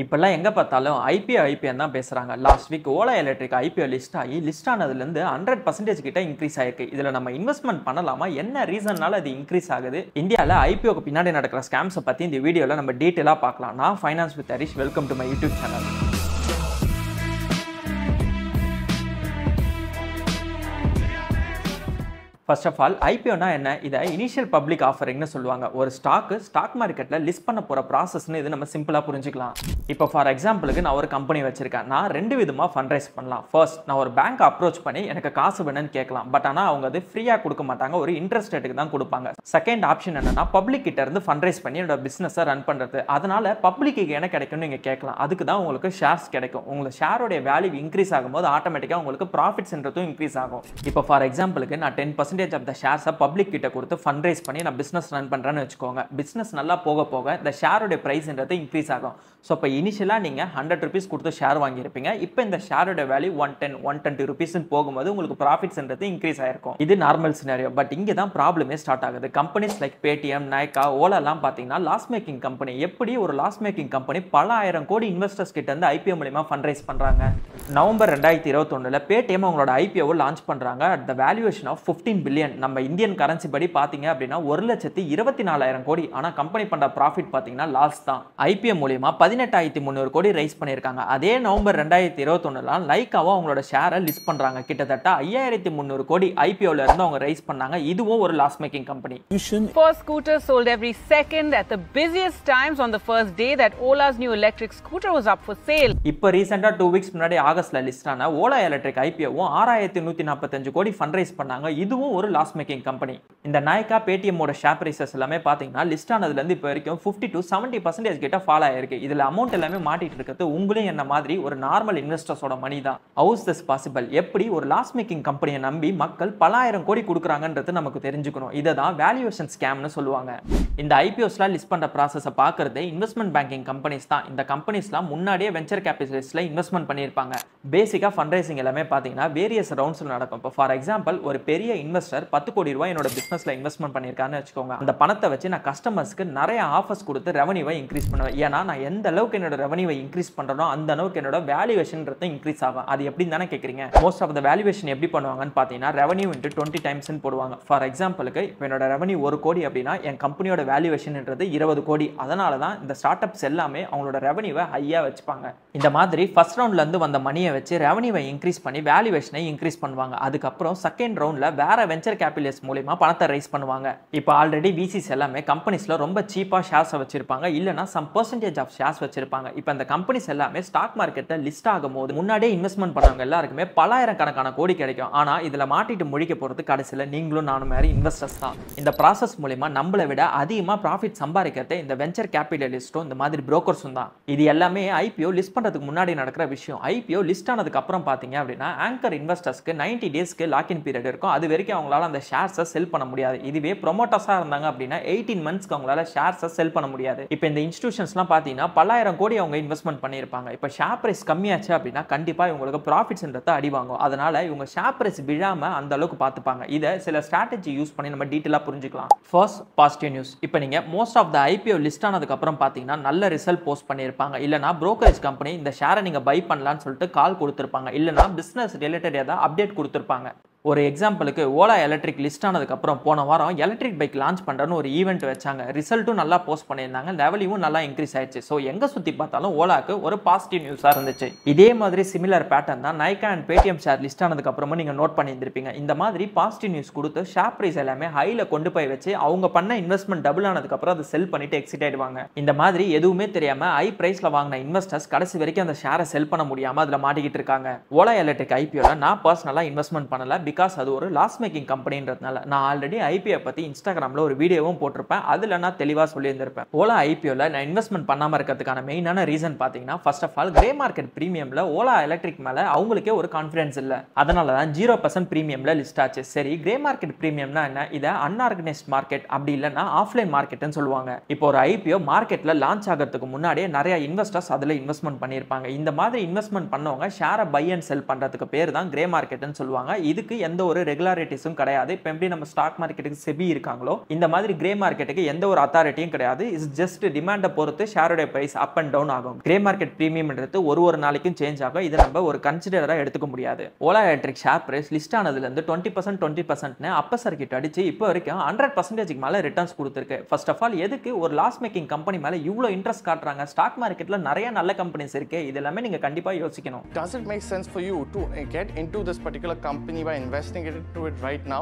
இப்பெல்லாம் எங்க பார்த்தாலும் ஐபிஓ தான் பேசுறாங்க. Last week Ola electric IPO list ஆனதுலேருந்து 100% கிட்ட இன்க்ரீஸ் ஆயிருக்கு. இதுல நம்ம இன்வெஸ்ட்மெண்ட் பண்ணலாமா, என்ன ரீசன்னால அது இன்க்ரீஸ் ஆகுது, இந்தியாவில் ஐபிஓக்கு பின்னாடி நடக்கிற ஸ்கேம்ஸை பத்தி இந்த வீடியோல நம்ம டீட்டெயிலாக பார்க்கலாம். நான் finance with Harish. Welcome to my YouTube channel. First of all ஐபிஓனா என்ன? இதை இனிஷியல் பப்ளிக் ஆஃபரிங்னு சொல்லுவாங்க. ஒரு ஸ்டாக் மார்க்கெட்டில் லிஸ்ட் பண்ண போகிற ப்ராசஸ்னு இது நம்ம சிம்பிளாக புரிஞ்சுக்கலாம். இப்போ ஃபார் எக்ஸாம்பிளுக்கு நான் ஒரு கம்பெனி வச்சிருக்கேன். நான் 2 விதமாக ஃபண்ட் ரைஸ் பண்ணலாம். ஃபர்ஸ்ட், நான் ஒரு பேங்க் அப்ரோச் பண்ணி எனக்கு காசு வேணும்னு கேட்கலாம். பட் ஆனால் அவங்க அது ஃப்ரீயாக கொடுக்க மாட்டாங்க, ஒரு இன்ட்ரெஸ்ட் ரேட்டுக்கு தான் கொடுப்பாங்க. செகண்ட் ஆப்ஷன் என்னன்னா, பப்ளிக் கிட்ட இருந்து ஃபண்ட் ரைஸ் பண்ணி என்னோட பிஸ்னஸை ரன் பண்ணுறது. அதனால பப்ளிக்கு என்ன கிடைக்கும்னு நீங்கள் கேட்கலாம். அதுக்கு தான் உங்களுக்கு ஷேர்ஸ் கிடைக்கும். உங்களுக்கு ஷேரோடைய வேல்யூ இன்க்ரீஸ் ஆகும்போது ஆட்டோமேட்டிக்காக உங்களுக்கு ப்ராஃபிட்ஸ்ன்றதும் இன்க்ரீஸ் ஆகும். இப்போ ஃபார் எக்ஸாம்பிளுக்கு நான் 10% ஆஃப் த ஷேர்ஸை பப்ளிக் கிட்ட கொடுத்து ஃபண்ட் ரைஸ் பண்ணி நான் பிஸ்னஸ் ரன் பண்ணுறேன்னு வச்சுக்கோங்க. பிஸ்னஸ் நல்லா போக போக இந்த ஷேரோட ப்ரைஸ்ன்றது இன்க்ரீஸ் ஆகும். ஸோ இப்போ இனிஷியலாக நீங்கள் 100 rupees கொடுத்து ஷேர் வாங்கியிருப்பீங்க. இப்போ இந்த ஷேரோட வேல்யூ 120 rupees போகும்போது உங்களுக்கு ப்ராஃபிட்ஸ்ன்றது இன்க்ரீஸ் ஆயிருக்கும். இது நார்மல் சினாரியோ. பட் இங்கே தான் ப்ராப்ளமே ஸ்டார்ட் ஆகுது. கம்பெனிஸ் லைக் பேடிஎம், நைகா, ஓலாலாம் பார்த்தீங்கன்னா லாஸ் மேக்கிங் கம்பெனி. எப்படி ஒரு லாஸ் மேக்கிங் கம்பெனி பல ஆயிரம் கோடி இன்வெஸ்டர்ஸ் கிட்ட இருந்து ஐபிஓ மூலமா ஃபண்ட் ரைஸ் பண்ணுறாங்க. நவம்பர் 2021 பேடிஎம் அவங்களோட ஐபிஓவை லான்ச் பண்ணுறாங்க. At the valuation of 15 billion. நம்ம இந்தியன் கரன்சி படி பார்த்தீங்க அப்படின்னா 1,24,000 கோடி. ஆனால் கம்பெனி பண்ணுற ப்ராஃபிட் பார்த்தீங்கன்னா லாஸ் தான். ஐபிஓ மூலியமா 18,300 கோடி ரைஸ் பண்ணியிருக்காங்க. அதே நவம்பர் 2021 லைக்காவும் அவங்களோட ஷேரை லிஸ்ட் பண்ணுறாங்க. கிட்டத்தட்ட 5,300 கோடி ஐபிஓல இருந்து அவங்க ரைஸ் பண்ணாங்க. இதுவும் ஒரு loss making company. First scooter sold every second at the busiest times on the first day that Ola's new electric scooter was up for sale. இப்போ ரீசெண்டா 2 weeks முன்னாடி ஆகஸ்ட்ல லிஸ்ட் ஆன ஓலா எலக்ட்ரிக் ஐபிஓவும் 6,145 கோடி ஃபண்ட் ரைஸ் பண்ணாங்க. இதுவும் ஒரு லாஸ் மேக்கிங் கம்பெனி. இந்த Nykaa, பேடிஎம்மோட share prices எல்லாமே பாத்தீங்கன்னா லிஸ்ட் ஆனதுல இருந்து இப்போ வரைக்கும் 50 to 70% கிட்ட ஃபால் ஆயிருக்கு. இதுல அமௌண்ட் எல்லாமே மாட்டிட்டு இருக்கிறது உங்களும் என்ன மாதிரி ஒரு நார்மல் இன்வெஸ்டர்ஸோட மணி தான். House this possible? எப்படி ஒரு லாஸ் மேக்கிங் கம்பெனியை நம்பி மக்கள் பல ஆயிரம் கோடி கொடுக்குறாங்கன்றது நமக்கு தெரிஞ்சுக்கணும். இதை தான் வேல்யூவேஷன் ஸ்கேம்னு சொல்லுவாங்க. இந்த ஐபிஓஸ்லாம் லிஸ்ட் பண்ற ப்ராசஸை பார்க்கறது இன்வெஸ்ட்மெண்ட் பேங்கிங் கம்பெனிஸ் தான். இந்த கம்பெனிஸ்லாம் முன்னாடியே வெஞ்சர் கேபிட்டலிஸ்ட்ல இன்வெஸ்ட்மெண்ட் பண்ணியிருப்பாங்க. பேசிக்கா ஃபண்ட் ரைசிங் எல்லாமே பார்த்தீங்கன்னா வேரியஸ் ரவுண்ட்ஸ்ல நடக்கும். இப்போ ஃபார் எக்ஸாம்பிள், ஒரு பெரிய இன்வெஸ்டர் 10 கோடி ரூபாய் என்னோட பிசினஸ்ல இன்வெஸ்ட்மெண்ட் பண்ணியிருக்காருன்னு வச்சுக்கோங்க. அந்த பணத்தை வச்சு நான் கஸ்டமர்ஸ்க்கு நிறைய ஆஃபர்ஸ் கொடுத்து ரெவன்யூவை இன்க்ரீஸ் பண்ணுவேன். ஏன்னா நான் எந்த அளவுக்கு என்னோட ரெவன்யூவை இன்க்ரீஸ் பண்றனோ அந்த அளவுக்கு என்னோட வேல்யூவேஷன்றது இன்க்ரீஸ் ஆகும். அது எப்படின்னு தானே கேட்குறீங்க. மோஸ்ட் ஆஃப் த வேல்யூவேஷன் எப்படி பண்ணுவாங்கன்னு பார்த்தீங்கன்னா ரெவன்யூ இன்ட்டு 20 times போடுவாங்க. ஃபார் எக்ஸாம்பிளுக்கு இப்போ என்னோட ரெவன்யூ 1 கோடி அப்படின்னா என் கம்பெனியோட வேல்யூவேஷன்ன்றது 20 கோடி. அதனால தான் இந்த ஸ்டார்ட் அப்ஸ் எல்லாமே அவங்களோட ரெவன்யூவை ஹையா வச்சுப்பாங்க. இந்த மாதிரி ஃபர்ஸ்ட் ரவுண்ட்ல இருந்து வந்த மணியை வச்சு ரெவன்யூவை இன்க்ரீஸ் பண்ணி வேல்யூவேஷனை இன்க்ரீஸ் பண்ணுவாங்க. அதுக்கப்புறம் செகண்ட் ரவுண்ட்ல வேற வெஞ்சர் கேபிட்டலிஸ்ட் மூலமா பணத்தை ரைஸ் பண்ணுவாங்க. இப்போ ஆல்ரெடி விசிஸ் எல்லாமே கம்பெனிஸ்ல ரொம்ப சீப்பா ஷேர்ஸ் வச்சிருப்பாங்க, இல்லனா சம் பெர்சன்டேஜ் ஆஃப் ஷேர்ஸ் வச்சிருப்பாங்க. இப்போ இந்த கம்பெனிஸ் எல்லாமே ஸ்டாக் மார்க்கெட்ல லிஸ்ட் ஆகும்போது முன்னாடியே இன்வெஸ்ட்மெண்ட் பண்ணவங்க எல்லாருக்குமே பல ஆயிரக்கணக்கான கோடி கிடைக்கும். ஆனா இதுல மாட்டிட்டு முழிக்க போறது கடைசியில நீங்களும் நானும் மாதிரி இன்வெஸ்டர்ஸ் தான். இந்த ப்ராசஸ் மூலமா நம்மளை விட அதிகமா ப்ராஃபிட் சம்பாதிக்கிறது இந்த வெஞ்சர் கேபிட்டலிஸ்டும் இந்த மாதிரி புரோக்கர்ஸும் தான். இது எல்லாமே ஐபிஓ லிஸ்ட் பண்றதுக்கு முன்னாடி நடக்கிற விஷயம். ஐபிஓ லிஸ்ட் ஆனதுக்கு அப்புறம் பாத்தீங்க அப்படின்னா ஆங்கர் இன்வெஸ்டர்ஸ்க்கு 90 daysக்கு லாக்இன் பீரியட் இருக்கும். அது வரைக்கும் அவங்களால அந்த ஷேர்ஸை செல் பண்ண முடியாது. இதுவே ப்ரொமோட்டர்ஸா இருந்தாங்க அப்படின்னா 18 months அவங்களால ஷேர்ஸை செல் பண்ண முடியாது. இப்போ இந்த இன்ஸ்டிடியூஷன்ஸ்லாம் பார்த்தீங்கன்னா பல்லாயிரம் கோடி அவங்க இன்வெஸ்ட்மெண்ட் பண்ணியிருப்பாங்க. இப்போ ஷேர் பிரைஸ் கம்மியாச்சு அப்படின்னா கண்டிப்பாக இவங்களுக்கு ப்ராஃபிட்ஸ்ன்றதை அடிவாங்கும். அதனால இவங்க ஷேர் பிரைஸ் விழாம அந்த அளவுக்கு பார்த்துப்பாங்க. இதை சில ஸ்ட்ராட்டஜி யூஸ் பண்ணி நம்ம டீட்டெயிலாக புரிஞ்சுக்கலாம். First, positive news. இப்போ நீங்க most of the IPO list ஆனதுக்கு அப்புறம் பார்த்தீங்கன்னா நல்ல ரிசல்ட் போஸ்ட் பண்ணியிருப்பாங்க. இல்லைனா புரோக்கரேஜ் கம்பெனி இந்த ஷேரை நீங்க பை பண்ணலாம்னு சொல்லிட்டு கால் கொடுத்துருப்பாங்க. இல்லைனா பிசினஸ் ரிலேட்டட் ஏதாவது அப்டேட் கொடுத்துருப்பாங்க. ஒரு எக்ஸாம்பிளுக்கு ஓலா எலக்ட்ரிக் லிஸ்ட் ஆனதுக்கு அப்புறம் போன வாரம் எலக்ட்ரிக் பைக் லான்ச் பண்ணுறன்னு ஒரு ஈவெண்ட் வச்சாங்க. ரிசல்ட்டும் நல்லா போஸ்ட் பண்ணியிருந்தாங்க, லெவலியும் நல்லா இன்க்ரீஸ் ஆயிடுச்சு. ஸோ எங்கே சுற்றி பார்த்தாலும் ஓலாக்கு ஒரு பாசிட்டிவ் நியூஸாக இருந்துச்சு. இதே மாதிரி சிமிலர் பேட்டர்ன் தான் Nykaa and Paytm share list ஆனதுக்கு அப்புறமா நீங்கள் நோட் பண்ணியிருந்திருப்பீங்க. இந்த மாதிரி பாசிட்டிவ் நியூஸ் கொடுத்து ஷேர் பிரைஸ் எல்லாமே ஹையில் கொண்டு போய் வச்சு அவங்க பண்ண இன்வெஸ்ட்மெண்ட் டபுள் ஆனதுக்கு அப்புறம் அதை செல் பண்ணிட்டு எக்ஸிட் ஆயிடுவாங்க. இந்த மாதிரி எதுவுமே தெரியாம ஹை பிரைஸ்ல வாங்கின இன்வெஸ்டர்ஸ் கடைசி வரைக்கும் அந்த ஷேரை செல் பண்ண முடியாம அதில் மாட்டிக்கிட்டு இருக்காங்க. ஓலா எலக்ட்ரிக் ஐபிஓல நான் பர்சனலாக இன்வெஸ்ட்மெண்ட் பண்ணல, பிகாஸ் அது ஒரு லாஸ் மேக்கிங் கம்பெனின்றதுனால. நான் ஆல்ரெடி ஐபிஓ பத்தி இன்ஸ்டாகிராம்ல ஒரு வீடியோவும் போட்டிருப்பேன். அதுல நான் தெளிவா சொல்லியிருந்திருப்பேன். ஓலா ஐபிஓல நான் இன்வெஸ்ட்மெண்ட் பண்ணாம இருக்கிறதுக்கான மெயினான ரீசன் பாத்தீங்கன்னா first of all grey market பிரீமியம்ல ஓலா எலக்ட்ரிக் மேல அவங்களுக்கே ஒரு கான்ஃபிடன்ஸ் இல்ல. அதனால தான் 0% பிரீமியம்ல லிஸ்ட் ஆச்சு. சரி, கிரே மார்க்கெட் பிரீமியம்னா என்ன? இதை அன்ஆர்கனைஸ்ட் மார்க்கெட் அப்படி இல்லைன்னா ஆஃப்லைன் மார்க்கெட்னு சொல்லுவாங்க. இப்போ ஒரு ஐபிஓ மார்க்கெட்ல லான்ச் ஆகிறதுக்கு முன்னாடியே நிறைய இன்வெஸ்டர்ஸ் அதுல இன்வெஸ்ட்மெண்ட் பண்ணியிருப்பாங்க. இந்த மாதிரி இன்வெஸ்ட்மெண்ட் பண்ணவங்க ஷேரை பை அண்ட் செல் பண்றதுக்கு பேர் தான் கிரே மார்க்கெட்னு சொல்லுவாங்க. இதுக்கு எந்த ஒரு ரெகுலாரிட்டிஸும் கிடையாது. இப்போ எப்படி நம்ம ஸ்டாக் மார்க்கெட்டுக்கு செபி இருக்காங்களோ இந்த மாதிரி கிரே மார்க்கெட்டுக்கு எந்த ஒரு அத்தாரிட்டியும் கிடையாது. இஸ் ஜஸ்ட் டிமாண்டை பொறுத்து ஷேரோட பிரைஸ் அப் அண்ட் டவுன் ஆகும். கிரே மார்க்கெட் பிரீமியம்ன்றது ஒரு நாளைக்கும் சேஞ்ச் ஆகும். இதை நம்ம ஒரு கன்சிடரா எடுத்துக்க முடியாது. Ola electric share price list ஆனதுல இருந்து 20% அப்பர் சர்க்கிட் அடிச்சு இப்போ வரைக்கும் 100% மேல ரிட்டர்ன்ஸ் கொடுத்திருக்கு. ஃபர்ஸ்ட் ஆஃப் ஆல் எதுக்கு ஒரு லாஸ் மேக்கிங் கம்பெனி மேல இவ்வளவு இன்ட்ரெஸ்ட் காட்டுறாங்க? ஸ்டாக் மார்க்கெட்ல நிறைய நல்ல கம்பெனிஸ் இருக்கு. இது எல்லாமே நீங்க கண்டிப்பா யோசிக்கணும். Does it make sense for you to get into this particular company by investing into it right now?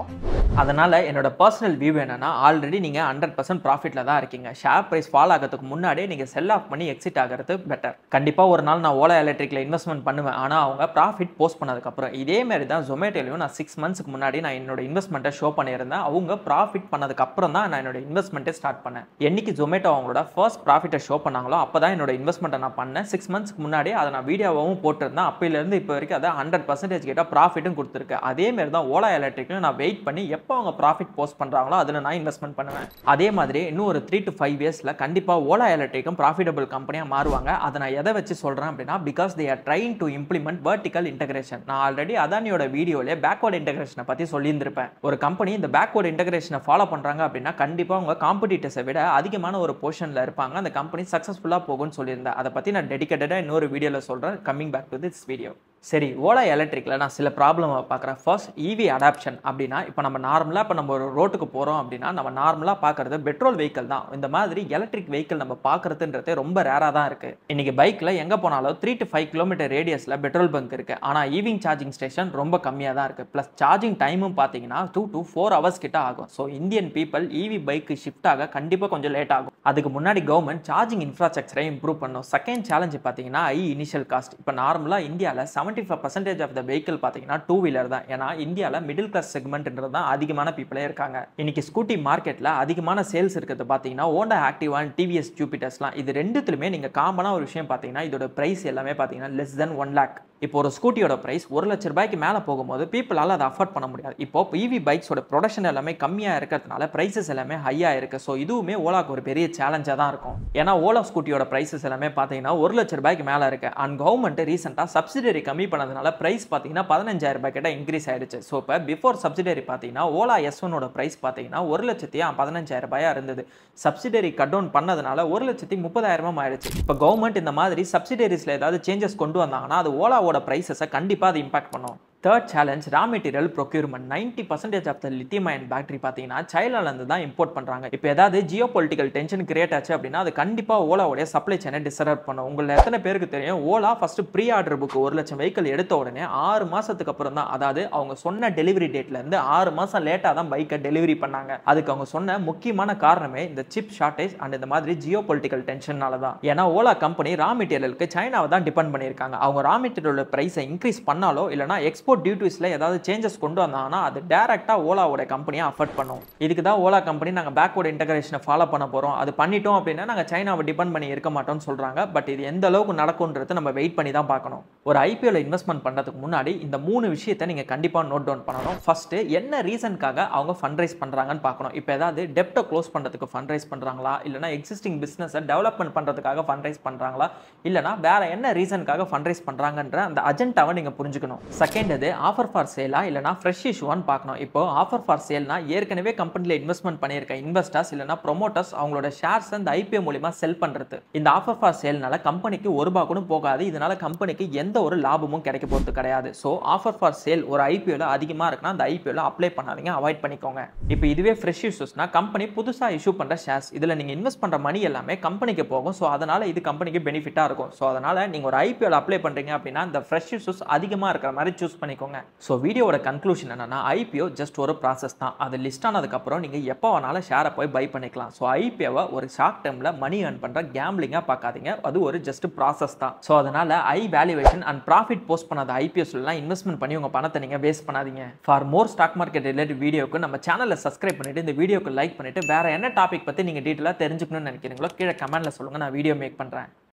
அதனால என்னோட பர்சனல் வியூ என்னன்னா, ஆல்ரெடி நீங்க 100% ப்ராஃபிட்ல தான் இருக்கீங்க. ஷேர் பிரைஸ் ஃபால் ஆகிறதுக்கு முன்னாடியே நீங்க செல் ஆஃப் பண்ணி எக்ஸிட் ஆகிறது பெட்டர். கண்டிப்பா ஒரு நாள் நான் ஓலா எலக்ட்ரிக்ல இன்வெஸ்ட்மெண்ட் பண்ணுவேன். ஆனா அவங்க ப்ராஃபிட் போஸ்ட் பண்ணதுக்கு அப்புறம் இதே மாதிரி தான் ஜொமேட்டோலயும் நான் 6 மந்த்ஸ்க்கு முன்னாடி நான் என்னோட இன்வெஸ்ட்மெண்ட்டை ஷோ பண்ணியிருந்தேன். அவங்க ப்ராஃபிட் பண்ணதுக்கு அப்புறம் தான் நான் என்னோட இன்வெஸ்ட்மெண்ட்டை ஸ்டார்ட் பண்ணேன். என்னைக்கு ஜொமேட்டோ அவங்களோட ஃபர்ஸ்ட் ப்ராஃபிட்டை ஷோ பண்ணாங்களோ அப்பதான் என்னோட இன்வெஸ்ட்மெண்ட்டை நான் பண்ணேன். 6 மந்த்ஸ்க்கு முன்னாடி அதை நான் வீடியோவும் போட்டிருந்தேன். அப்பையில இருந்து இப்போ வரைக்கும் அதை 100% கிட்ட ப்ராஃபிட்டும் கொடுத்துருக்கு. அதே மாதிரி தான் ஓலா எலக்ட்ரிக்லையும் நான் வெயிட் பண்ணி எப்போ அவங்க ப்ராஃபிட் போஸ்ட் பண்றாங்களோ அதில் நான் இன்வெஸ்ட்மெண்ட் பண்ணுவேன். அதே மாதிரி இன்னும் ஒரு 3 to 5 இயர்ஸ்ல கண்டிப்பா ஓலா எலக்ட்ரிக்கும் ப்ராஃபிட்டபிள் கம்பெனியா மாறுவாங்க. அதை நான் எதை வச்சு சொல்றேன் அப்படின்னா, because they are trying to implement vertical integration. நான் ஆல்ரெடி அதானியோட வீடியோல பேக்வர்ட் இன்டகிரேஷனை பத்தி சொல்லியிருந்திருப்பேன். ஒரு கம்பெனி இந்த பேக்வர்ட் இன்டகிரேஷனை ஃபாலோ பண்றாங்க அப்படின்னா கண்டிப்பா உங்க காம்படிட்டர்ஸை விட அதிகமான ஒரு பொசிஷன்ல இருப்பாங்க. அந்த கம்பெனி சக்சஸ்ஃபுல்லா போகும்னு சொல்லியிருந்தேன். அதை பத்தி நான் டெடிகேட்டடா இன்னொரு வீடியோல சொல்றேன். Coming back to this video. சரி, ஓலா எலக்ட்ரிக்ல நான் சில ப்ராப்ளம் பார்க்குறேன். ஃபர்ஸ்ட் இவி அடாப்ஷன் அப்படின்னா, இப்போ நம்ம நார்மலாக இப்போ நம்ம ஒரு ரோட்டுக்கு போகிறோம் அப்படின்னா நம்ம நார்மலாக பார்க்குறது பெட்ரோல் வெஹிக்கிள் தான். இந்த மாதிரி எலக்ட்ரிக் வெஹிக்கிள் நம்ம பார்க்குறதுன்றது ரொம்ப ரேராக தான் இருக்குது. இன்றைக்கி பைக்கில் எங்கே போனாலும் 3 to 5 கிலோமீட்டர் ரேடியஸில் பெட்ரோல் பங்க் இருக்குது. ஆனால் ஈவிங் சார்ஜிங் ஸ்டேஷன் ரொம்ப கம்மியாக தான் இருக்குது. ப்ளஸ் சார்ஜிங் டைமும் பார்த்தீங்கன்னா 2 to 4 hours கிட்ட ஆகும். ஸோ இந்தியன் பீப்பிள் இவி பைக்கு ஷிஃப்ட் ஆக கண்டிப்பாக கொஞ்சம் லேட் ஆகும். அதுக்கு முன்னாடி கவர்மெண்ட் சார்ஜிங் இன்ஃப்ராஸ்ட்ரக்சரை இம்ப்ரூவ் பண்ணும். செகண்ட் சேலஞ்சு பார்த்தீங்கன்னா இனிஷியல் காஸ்ட். இப்போ நார்மலாக இந்தியாவில் 75% ஆஃப் த வெஹிக்கிள் பார்த்தீங்கன்னா 2 வீலர் தான். ஏன்னா இந்தியாவில் மிடில் கிளாஸ் செக்மெண்ட்ன்றது தான் அதிகமான பீப்பிளே இருக்காங்க. இன்னைக்கு ஸ்கூட்டி மார்க்கெட்டில் அதிகமான சேல்ஸ் இருக்கிறது பார்த்தீங்கன்னா ஹோண்டா ஆக்டிவா அண்ட் டிவிஎஸ் ஜூபிட்டர்ஸ்லாம். இது ரெண்டுத்துலையுமே நீங்கள் காமனாக ஒரு விஷயம் பார்த்தீங்கன்னா இதோட பிரைஸ் எல்லாமே பார்த்தீங்கன்னா less than 1 lakh. இப்போ ஒரு ஸ்கூட்டியோட பிரைஸ் 1 லட்ச ரூபாய்க்கு மேலே போகும்போது பீப்புளால் அதை அஃபோர்ட் பண்ண முடியாது. இப்போ இவி பைக்ஸோட ப்ரொடக்ஷன் எல்லாமே கம்மியாக இருக்கிறதுனால பிரைசஸ் எல்லாமே ஹையாக இருக்கு. ஸோ இதுவுமே ஓலாக்கு ஒரு பெரிய சேலஞ்சாக தான் இருக்கும். ஏன்னா ஓலா ஸ்கூட்டியோட பிரைசஸ் எல்லாமே பார்த்தீங்கன்னா 1 லட்ச ரூபாய்க்கு மேலே இருக்கு. அண்ட் கவர்மெண்ட் ரீசெண்டாக சப்சிடரி கம்மி பண்ணதுனால பிரைஸ் பார்த்தீங்கன்னா 15,000 ரூபாய் கிட்ட இன்க்ரீஸ் ஆயிடுச்சு. ஸோ இப்போ பிஃபோர் சப்சிடரி பார்த்தீங்கன்னா ஓலா S1ஓட பிரைஸ் பார்த்தீங்கன்னா 1,15,000 ரூபாயா இருந்தது. சப்சிடரி கட் டவுன் பண்ணதுனால 1,30,000 ஆயிடுச்சு. இப்போ கவர்மெண்ட் இந்த மாதிரி சப்சிடரிஸ்ல ஏதாவது சேஞ்சஸ் கொண்டு வந்தாங்கன்னா அது ஓலாவோட பிரைசஸை கண்டிப்பாக அது இம்பாக்ட் பண்ணும். Third challenge raw material procurement. 90% of the lithium ion battery பார்த்தீங்கன்னா சைனாலேருந்து தான் இம்போர்ட் பண்ணுறாங்க. இப்போ ஏதாவது ஜியோ பொலிட்டிக்கல் டென்ஷன் கிரியேட் ஆச்சு அப்படின்னா அது கண்டிப்பாக ஓலாவுடைய சப்ளை செயினை டிஸ்டர்ப் பண்ணும். உங்களை எத்தனை பேருக்கு தெரியும், Ola first pre order book 1 லட்சம் வெஹிக்கிள் எடுத்த உடனே 6 மாதத்துக்கு அப்புறம் தான், அதாவது அவங்க சொன்ன டெலிவரி டேட்லேருந்து 6 மாதம் லேட்டாக தான் பைக்கை டெலிவரி பண்ணாங்க. அதுக்கு அவங்க சொன்ன முக்கியமான காரணமே இந்த சிப் ஷார்டேஜ் அண்ட் இந்த மாதிரி ஜியோ பொலிட்டிக்கல் டென்ஷனால தான். ஏன்னா ஓலா கம்பெனி ரா மெட்டீரியலுக்கு சைனாவை தான் டிபெண்ட் பண்ணியிருக்காங்க. அவங்க ரா மெட்டீரியலோட பிரைஸை இன்க்ரீஸ் பண்ணாலோ இல்லைனா எக்ஸ்போர்ட் டியூட்டிஸ்ல ஏதாவது சேஞ்சஸ் கொண்டு வந்தாங்கன்னா அது டைரக்டா ஓலாவோட கம்பெனியை அஃபெக்ட் பண்ணும். இதுக்கு தான் ஓலா கம்பெனி நாங்கள் பேக்வர்ட் இன்டகிரேஷனை ஃபாலோ பண்ண போகிறோம், அது பண்ணிட்டோம் அப்படின்னா நாங்கள் சைனாவை டிபெண்ட் பண்ணி இருக்க மாட்டோம்னு சொல்கிறாங்க. பட் இது எந்த அளவுக்கு நடக்கும்ன்றது நம்ம வெயிட் பண்ணி தான் பார்க்கணும். ஒரு ஐபிஎல் இன்வெஸ்ட்மெண்ட் பண்ணுறதுக்கு முன்னாடி இந்த 3 விஷயத்தை நீங்கள் கண்டிப்பாக நோட் டவுன் பண்ணணும். ஃபர்ஸ்ட், என்ன ரீசனுக்காக அவங்க ஃபண்ட் ரைஸ் பண்ணுறாங்கன்னு பார்க்கணும். இப்போ ஏதாவது டெப்ட்டை க்ளோஸ் பண்ணுறதுக்கு ஃபண்ட் ரைஸ் பண்ணுறாங்களா, இல்லைனா எக்ஸிஸ்டிங் பிஸ்னஸை டெவலப்மெண்ட் பண்ணுறதுக்காக ஃபண்ட் ரைஸ் பண்ணுறாங்களா, இல்லைனா வேற என்ன ரீசனுக்காக ஃபண்ட் ரைஸ் பண்ணுறாங்கன்ற அந்த அஜெண்டாவை நீங்கள் புரிஞ்சுக்கணும். செகண்ட், அது ஆஃபர் ஃபார் சேலா இல்லைனா ஃப்ரெஷ் இஷ்யூவான்னு பார்க்கணும். இப்போ ஆஃபர் ஃபார் சேல்னா ஏற்கனவே கம்பெனியில் இன்வெஸ்ட்மெண்ட் பண்ணியிருக்க இன்வெஸ்டர்ஸ் இல்லைனா ப்ரொமோட்டர்ஸ் அவங்களோட ஷேர்ஸ் அந்த ஐபிஓ மூலமா செல் பண்ணுறது. இந்த ஆஃபர் ஃபார் சேல்னால கம்பெனிக்கு ₹1 கூட போகாது. இதனால கம்பெனிக்கு எந்த ஒரு லாபமும் கிடைக்க போகிறது கிடையாது. ஸோ ஆஃபர் ஃபார் சேல் ஒரு ஐபிஓல அதிகமாக இருக்குன்னா அந்த ஐபிஓல அப்ளை பண்ணாதீங்க, அவாய்ட் பண்ணிக்கோங்க. இப்போ இதுவே ஃப்ரெஷ் இஷ்யூஸ்னா கம்பெனி புதுசாக இஷ்யூ பண்ணுற ஷேர்ஸ், இதில் நீங்கள் இன்வெஸ்ட் பண்ணுற மணி எல்லாமே கம்பெனிக்கு போகும். ஸோ அதனால இது கம்பெனிக்கு பெனிஃபிட்டாக இருக்கும். ஸோ அதனால நீங்கள் ஒரு ஐபிஓல அப்ளை பண்ணுறீங்க அப்படின்னா இந்த ஃப்ரெஷ் இஷ்யூஸ் அதிகமாக இருக்கிற மாதிரி சூஸ் பண்ணிக்கோங்க. ஸோ வீடியோட கன்க்ளூஷன் என்னன்னா, ஐபிஓ ஜஸ்ட் ஒரு ப்ராசஸ் தான். அது லிஸ்ட் ஆனதுக்கப்புறம் நீங்கள் எப்போ வேணாலும் ஷேரை போய் பை பண்ணிக்கலாம். ஸோ ஐபிஓவை ஒரு ஷார்ட் டைமில் மணி ஏர்ன் பண்ணுற கேம்பிளிங்காக பார்க்காதீங்க, அது ஒரு ஜஸ்ட் ப்ராசஸ் தான். ஸோ அதனால வேல்யூவேஷன் அண்ட் ப்ராஃபிட் போஸ்ட் பண்ணாத ஐபிஓஸ்லாம் இன்வெஸ்ட்மெண்ட் பண்ணி உங்கள் பணத்தை நீங்கள் வேஸ்ட் பண்ணாதீங்க. For more stock market related வீடியோக்கு நம்ம சேனலை சப்ஸ்கிரைப் பண்ணிட்டு இந்த வீடியோக்கு லைக் பண்ணிட்டு வேற என்ன டாபிக் பற்றி நீங்கள் டீட்டெயிலாக தெரிஞ்சுக்கணும்னு நினைக்கிறீங்களோ கீழே கமெண்ட்ல சொல்லுங்கள், நான் வீடியோ மேக் பண்ணுறேன்.